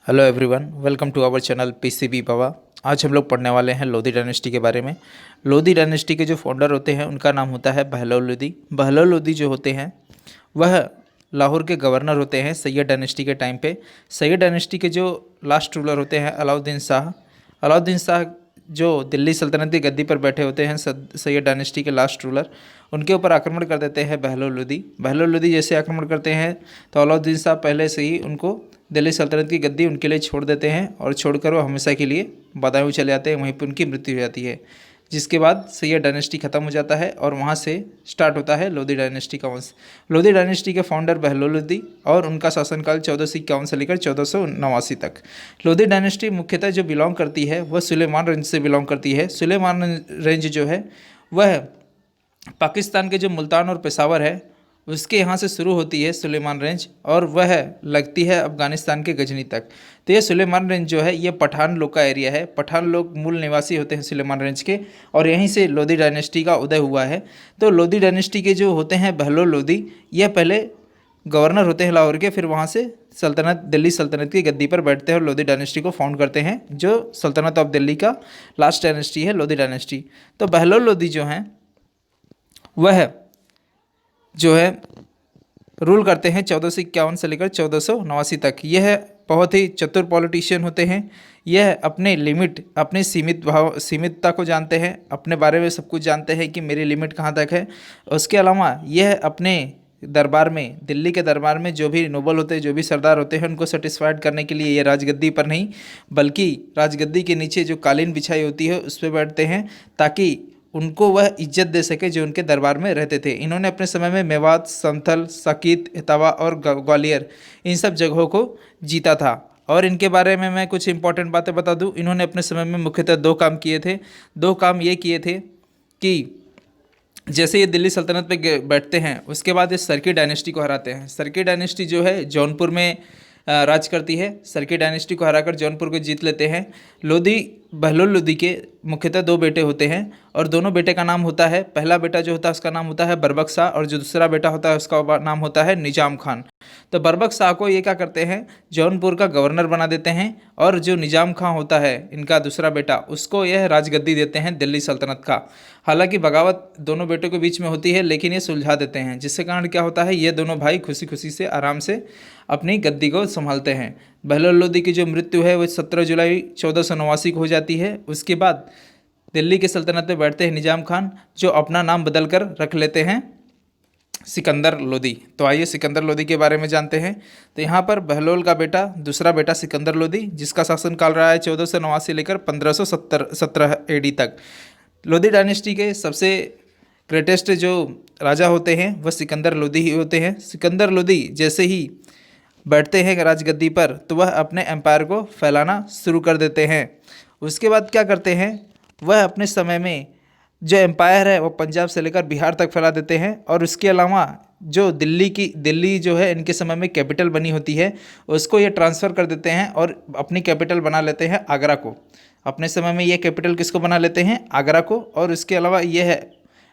Hello everyone, welcome to our channel PCB Baba. आज हम लोग पढ़ने वाले हैं लोधी डायनेस्टी के बारे में। लोधी डायनेस्टी के जो फाउंडर होते हैं उनका नाम होता है बहलोल लोधी। बहलोल लोधी जो होते हैं वह लाहौर के गवर्नर होते हैं सैयद डायनेस्टी के टाइम पे। सैयद डायनेस्टी के जो लास्ट रूलर होते हैं अलाउद्दीन शाह। अलाउद्दीन शाह जो दिल्ली सल्तनत की गद्दी पर बैठे होते हैं सैयद डायनेस्टी के लास्ट रूलर, उनके ऊपर आक्रमण कर देते हैं बहलोल लोधी। बहलोल लोधी जैसे आक्रमण करते हैं तो अलाउद्दीन शाह पहले से ही उनको दिल्ली सल्तनत की गद्दी उनके लिए छोड़ देते हैं और छोड़कर वो हमेशा के लिए बदायूं चले जाते हैं। वहीं पर उनकी मृत्यु हो जाती है, जिसके बाद सैयद डायनेस्टी ख़त्म हो जाता है और वहाँ से स्टार्ट होता है लोधी डायनेस्टी का वंश। लोधी डायनेस्टी के फाउंडर बहलोल लोधी और उनका शासनकाल 1451 से लेकर 1489 तक। लोधी डायनेस्टी मुख्यतः जो बिलोंग करती है वह सुलेमान रेंज से बिलोंग करती है। सुलेमान रेंज जो है वह पाकिस्तान के जो मुल्तान और पेशावर है उसके यहाँ से शुरू होती है सुलेमान रेंज, और वह लगती है अफ़गानिस्तान के गजनी तक। तो ये सुलेमान रेंज जो है ये पठान लोग का एरिया है। पठान लोग मूल निवासी होते हैं सुलेमान रेंज के, और यहीं से लोधी डायनेस्टी का उदय हुआ है। तो लोधी डायनेस्टी के जो होते हैं बहलोल लोधी, यह पहले गवर्नर होते हैं लाहौर के, फिर वहाँ से दिल्ली सल्तनत की गद्दी पर बैठते हैं और लोधी डायनेस्टी को फाउंड करते हैं, जो सल्तनत ऑफ दिल्ली का लास्ट डायनेस्टी है लोधी डायनेस्टी। तो बहलोल लोधी जो हैं वह जो है रूल करते हैं 1451 से लेकर 1489 तक। यह बहुत ही चतुर पॉलिटिशियन होते हैं। यह अपने लिमिट, अपने सीमितता को जानते हैं, अपने बारे में सब कुछ जानते हैं कि मेरी लिमिट कहाँ तक है। उसके अलावा यह अपने दरबार में, दिल्ली के दरबार में जो भी नोबल होते हैं, जो भी सरदार होते हैं, उनको सेटिस्फाइड करने के लिए ये राजगद्दी पर नहीं बल्कि राजगद्दी के नीचे जो कालीन बिछाई होती है उस पर बैठते हैं, ताकि उनको वह इज्जत दे सके जो उनके दरबार में रहते थे। इन्होंने अपने समय में मेवात, संथल, साकेत, इटावा और ग्वालियर इन सब जगहों को जीता था। और इनके बारे में मैं कुछ इंपॉर्टेंट बातें बता दूं। इन्होंने अपने समय में मुख्यतः दो काम किए थे। दो काम ये किए थे कि जैसे ये दिल्ली सल्तनत पे बैठते हैं उसके बाद ये सरकी डायनेस्टी को हराते हैं। सरकी डायनेस्टी जो है जौनपुर में राज करती है। सरकी डायनेस्टी को हराकर जौनपुर को जीत लेते हैं। लोधी, बहलोल लोधी के मुख्यतः दो बेटे होते हैं और दोनों बेटे का नाम होता है, पहला बेटा जो होता है उसका नाम होता है बरबक शाह, और जो दूसरा बेटा होता है उसका नाम होता है निजाम खान। तो बरबक शाह को ये क्या करते हैं, जौनपुर का गवर्नर बना देते हैं, और जो निजाम खान होता है इनका दूसरा बेटा, उसको यह राजगद्दी देते हैं दिल्ली सल्तनत का। हालांकि बगावत दोनों बेटों के बीच में होती है, लेकिन ये सुलझा देते हैं, जिसके कारण क्या होता है, ये दोनों भाई खुशी खुशी से आराम से अपनी गद्दी को संभालते हैं। बहलोल लोधी की जो मृत्यु है वो 17 जुलाई 1489 को हो जाती है। उसके बाद दिल्ली के सल्तनत में बैठते हैं निजाम खान, जो अपना नाम बदल कर रख लेते हैं सिकंदर लोधी। तो आइए सिकंदर लोधी के बारे में जानते हैं। तो यहाँ पर बहलोल का बेटा, दूसरा बेटा सिकंदर लोधी, जिसका शासनकाल रहा है 1489 लेकर 1517 एडी तक। लोधी डायनेस्टी के सबसे ग्रेटेस्ट जो राजा होते हैं वह सिकंदर लोधी ही होते हैं। सिकंदर लोधी जैसे ही बैठते हैं राजगद्दी पर तो वह अपने एम्पायर को फैलाना शुरू कर देते हैं। उसके बाद क्या करते हैं, वह अपने समय में जो एम्पायर है वो पंजाब से लेकर बिहार तक फैला देते हैं, और उसके अलावा जो दिल्ली जो है इनके समय में कैपिटल बनी होती है उसको ये ट्रांसफ़र कर देते हैं और अपनी कैपिटल बना लेते हैं आगरा को। अपने समय में ये कैपिटल किसको बना लेते हैं, आगरा को। और उसके अलावा ये है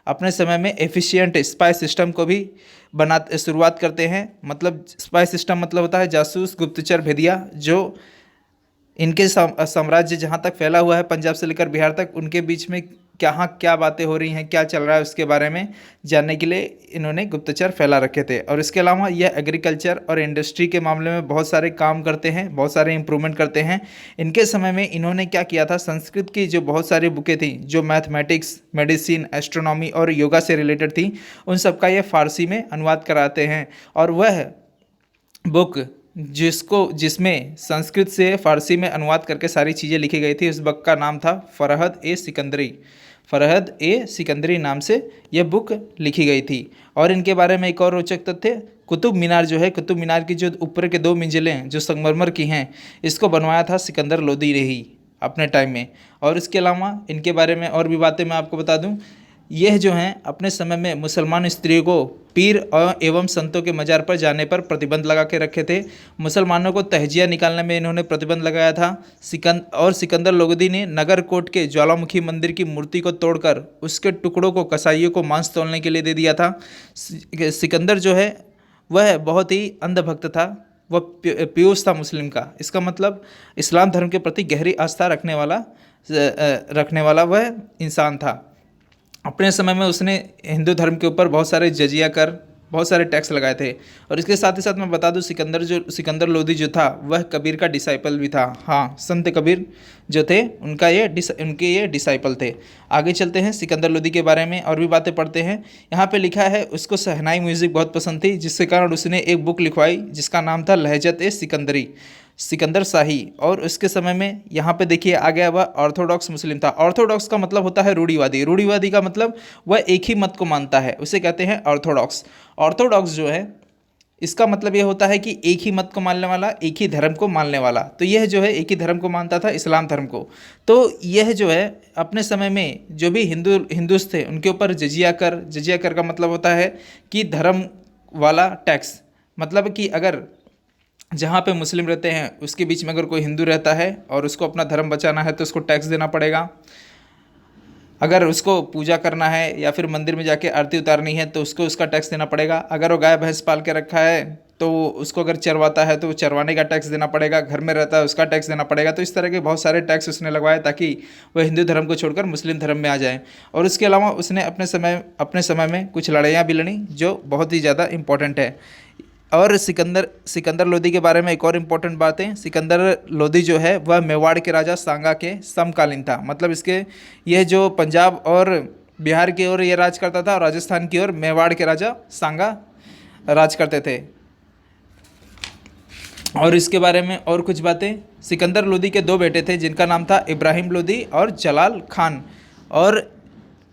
अपने समय में एफिशिएंट स्पाई सिस्टम को भी शुरुआत करते हैं। मतलब स्पाई सिस्टम मतलब होता है जासूस, गुप्तचर, भेदिया, जो इनके साम्राज्य जहाँ तक फैला हुआ है पंजाब से लेकर बिहार तक, उनके बीच में कहाँ क्या बातें हो रही हैं, क्या चल रहा है, उसके बारे में जानने के लिए इन्होंने गुप्तचर फैला रखे थे। और इसके अलावा यह एग्रीकल्चर और इंडस्ट्री के मामले में बहुत सारे काम करते हैं, बहुत सारे इंप्रूवमेंट करते हैं। इनके समय में इन्होंने क्या किया था, संस्कृत की जो बहुत सारी बुकें थी, जो मैथमेटिक्स, मेडिसिन, एस्ट्रोनॉमी और योगा से रिलेटेड थी, उन सब का ये फारसी में अनुवाद कराते हैं। और वह बुक जिसमें संस्कृत से फ़ारसी में अनुवाद करके सारी चीज़ें लिखी गई थी, उस बुक का नाम था फरहद ए सिकंदरी। फरहद ए सिकंदरी नाम से यह बुक लिखी गई थी। और इनके बारे में एक और रोचक तथ्य, कुतुब मीनार जो है, कुतुब मीनार की जो ऊपर के दो मंजिलें जो संगमरमर की हैं, इसको बनवाया था सिकंदर लोधी ने ही अपने टाइम में। और इसके अलावा इनके बारे में और भी बातें मैं आपको बता दूं। यह जो हैं अपने समय में मुसलमान स्त्रियों को पीर एवं संतों के मज़ार पर जाने पर प्रतिबंध लगा के रखे थे। मुसलमानों को तहजिया निकालने में इन्होंने प्रतिबंध लगाया था। सिकंदर लोधी ने नगरकोट के ज्वालामुखी मंदिर की मूर्ति को तोड़कर उसके टुकड़ों को कसाईयों को मांस तोलने के लिए दे दिया था। सिकंदर जो है वह बहुत ही अंधभक्त था। वह पीयूष था मुस्लिम का। इसका मतलब इस्लाम धर्म के प्रति गहरी आस्था रखने वाला वह इंसान था। अपने समय में उसने हिंदू धर्म के ऊपर बहुत सारे जजिया कर, बहुत सारे टैक्स लगाए थे। और इसके साथ ही साथ मैं बता दूं, सिकंदर लोदी जो था वह कबीर का डिसाइपल भी था। हाँ, संत कबीर जो थे उनके ये डिसाइपल थे। आगे चलते हैं सिकंदर लोदी के बारे में और भी बातें पढ़ते हैं। यहाँ पे लिखा है उसको शहनाई म्यूज़िक बहुत पसंद थी, जिसके कारण उसने एक बुक लिखवाई जिसका नाम था लहजत ए सिकंदरी, सिकंदर शाही। और उसके समय में यहाँ पे देखिए आ गया, वह ऑर्थोडॉक्स मुस्लिम था। ऑर्थोडॉक्स का मतलब होता है रूढ़िवादी। रूढ़िवादी का मतलब वह एक ही मत को मानता है, उसे कहते हैं ऑर्थोडॉक्स। ऑर्थोडॉक्स जो है इसका मतलब यह होता है कि एक ही मत को मानने वाला, एक ही धर्म को मानने वाला। तो यह जो है एक ही धर्म को मानता था, इस्लाम धर्म को। तो यह जो है अपने समय में जो भी हिंदूस थे उनके ऊपर जजिया कर का मतलब होता है कि धर्म वाला टैक्स। मतलब कि अगर जहाँ पे मुस्लिम रहते हैं उसके बीच में अगर कोई हिंदू रहता है और उसको अपना धर्म बचाना है तो उसको टैक्स देना पड़ेगा। अगर उसको पूजा करना है या फिर मंदिर में जाके आरती उतारनी है तो उसको उसका टैक्स देना पड़ेगा। अगर वो गाय भैंस पाल के रखा है तो उसको अगर चरवाता है तो चरवाने का टैक्स देना पड़ेगा। घर में रहता है उसका टैक्स देना पड़ेगा। तो इस तरह के बहुत सारे टैक्स उसने लगवाए ताकि वह हिंदू धर्म को छोड़कर मुस्लिम धर्म में आ जाए। और उसके अलावा उसने अपने समय में कुछ लड़ाइयाँ भी लड़ी जो बहुत ही ज़्यादा इम्पोर्टेंट है। और सिकंदर लोदी के बारे में एक और इम्पोर्टेंट बात है, सिकंदर लोदी जो है वह मेवाड़ के राजा सांगा के समकालीन था। मतलब यह जो पंजाब और बिहार की ओर ये राज करता था और राजस्थान की ओर मेवाड़ के राजा सांगा राज करते थे। और इसके बारे में और कुछ बातें, सिकंदर लोदी के दो बेटे थे जिनका नाम था इब्राहिम लोदी और जलाल खान। और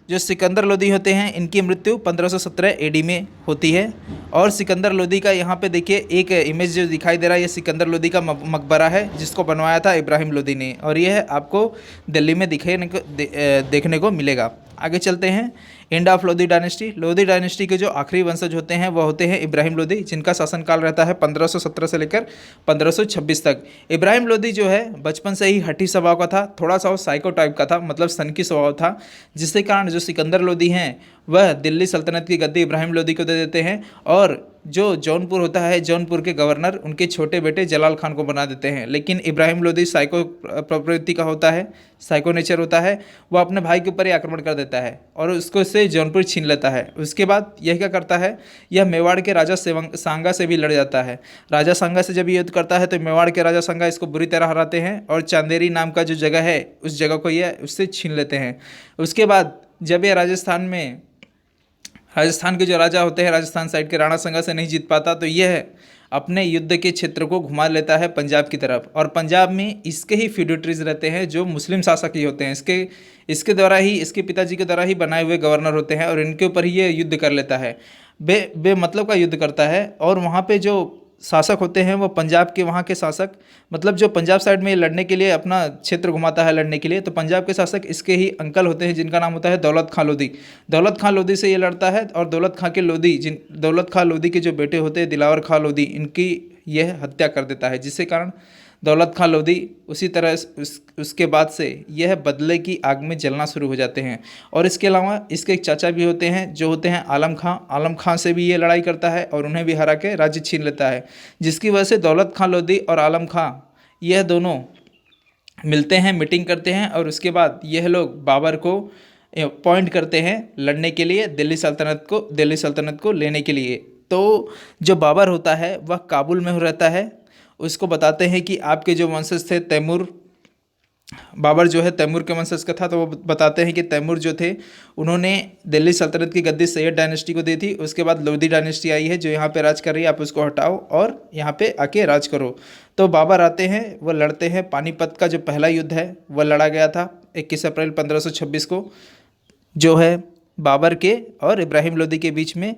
जो सिकंदर लोदी होते हैं इनकी मृत्यु 1517 एडी में होती है। और सिकंदर लोदी का यहाँ पे देखिए एक इमेज जो दिखाई दे रहा है, ये सिकंदर लोदी का मकबरा है जिसको बनवाया था इब्राहिम लोदी ने। और यह आपको दिल्ली में देखने को मिलेगा। आगे चलते हैं, end of Lodi dynasty. Lodi dynasty के जो आखिरी वंशज होते हैं वह होते हैं इब्राहिम लोदी, जिनका शासनकाल रहता है 1517 से लेकर 1526 तक। इब्राहिम लोदी जो है बचपन से ही हठी स्वभाव का था, थोड़ा सा वो साइको टाइप का था, मतलब सनकी स्वभाव था, जिसके कारण जो सिकंदर लोदी हैं वह दिल्ली सल्तनत की गद्दी इब्राहिम लोदी को दे देते हैं। और जो जौनपुर होता है, जौनपुर के गवर्नर उनके छोटे बेटे जलाल खान को बना देते हैं। लेकिन इब्राहिम लोदी साइको प्रवृत्ति का होता है, साइको नेचर होता है, वो अपने भाई के ऊपर ही आक्रमण कर देता है और उसको से जौनपुर छीन लेता है। उसके बाद यह क्या करता है, यह मेवाड़ के राजा सांगा से भी लड़ जाता है। राजा सांगा से जब युद्ध करता है तो मेवाड़ के राजा सांगा इसको बुरी तरह हराते हैं और चांदेरी नाम का जो जगह है उस जगह को यह उससे छीन लेते हैं। उसके बाद जब यह राजस्थान के जो राजा होते हैं, राजस्थान साइड के राणा सांगा से नहीं जीत पाता तो यह अपने युद्ध के क्षेत्र को घुमा लेता है पंजाब की तरफ। और पंजाब में इसके ही फ्यूडेटरीज रहते हैं जो मुस्लिम शासक ही होते हैं। इसके द्वारा ही, इसके पिताजी के द्वारा ही बनाए हुए गवर्नर होते हैं और इनके ऊपर ही ये युद्ध कर लेता है, बेमतलब का युद्ध करता है। और वहाँ पे जो शासक होते हैं वो पंजाब के, वहाँ के शासक, मतलब जो पंजाब साइड में लड़ने के लिए अपना क्षेत्र घुमाता है लड़ने के लिए, तो पंजाब के शासक इसके ही अंकल होते हैं जिनका नाम होता है दौलत खां लोधी। दौलत खां लोधी से ये लड़ता है और दौलत खां लोधी के जो बेटे होते हैं दिलावर खां लोधी, इनकी यह हत्या कर देता है, जिसके कारण दौलत खां लोधी उसी तरह उसके बाद से यह बदले की आग में जलना शुरू हो जाते हैं। और इसके अलावा इसके एक चाचा भी होते हैं जो होते हैं आलम खां। आलम खां से भी ये लड़ाई करता है और उन्हें भी हरा के राज्य छीन लेता है, जिसकी वजह से दौलत खां लोधी और आलम खां यह दोनों मिलते हैं, मीटिंग करते हैं और उसके बाद यह लोग बाबर को अपॉइंट करते हैं लड़ने के लिए दिल्ली सल्तनत को लेने के लिए। तो जो बाबर होता है वह काबुल में रहता है। उसको बताते हैं कि आपके जो वंशज थे तैमूर, बाबर जो है तैमूर के वंशज का था, तो वो बताते हैं कि तैमूर जो थे उन्होंने दिल्ली सल्तनत की गद्दी सैयद डायनेस्टी को दी थी। उसके बाद लोधी डायनेस्टी आई है जो यहाँ पे राज कर रही है, आप उसको हटाओ और यहाँ पे आके राज करो। तो बाबर आते हैं, वो लड़ते हैं। पानीपत का जो पहला युद्ध है वह लड़ा गया था 21 अप्रैल 1526 को, जो है बाबर के और इब्राहिम लोदी के बीच में।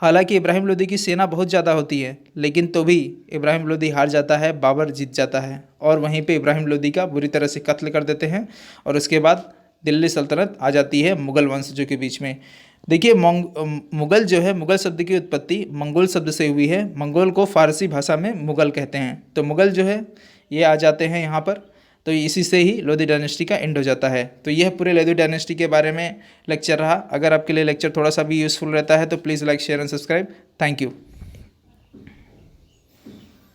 हालांकि इब्राहिम लोदी की सेना बहुत ज़्यादा होती है लेकिन तो भी इब्राहिम लोदी हार जाता है, बाबर जीत जाता है और वहीं पे इब्राहिम लोदी का बुरी तरह से कत्ल कर देते हैं। और उसके बाद दिल्ली सल्तनत आ जाती है मुग़ल वंशजों के बीच में। देखिए मुग़ल जो है, मुग़ल शब्द की उत्पत्ति मंगोल शब्द से हुई है। मंगोल को फ़ारसी भाषा में मुग़ल कहते हैं। तो मुग़ल जो है ये आ जाते हैं यहाँ पर, तो इसी से ही लोधी डायनेस्टी का एंड हो जाता है। तो यह पूरे लोधी डायनेस्टी के बारे में लेक्चर रहा। अगर आपके लिए लेक्चर थोड़ा सा भी यूज़फुल रहता है तो please like, share and subscribe. Thank you.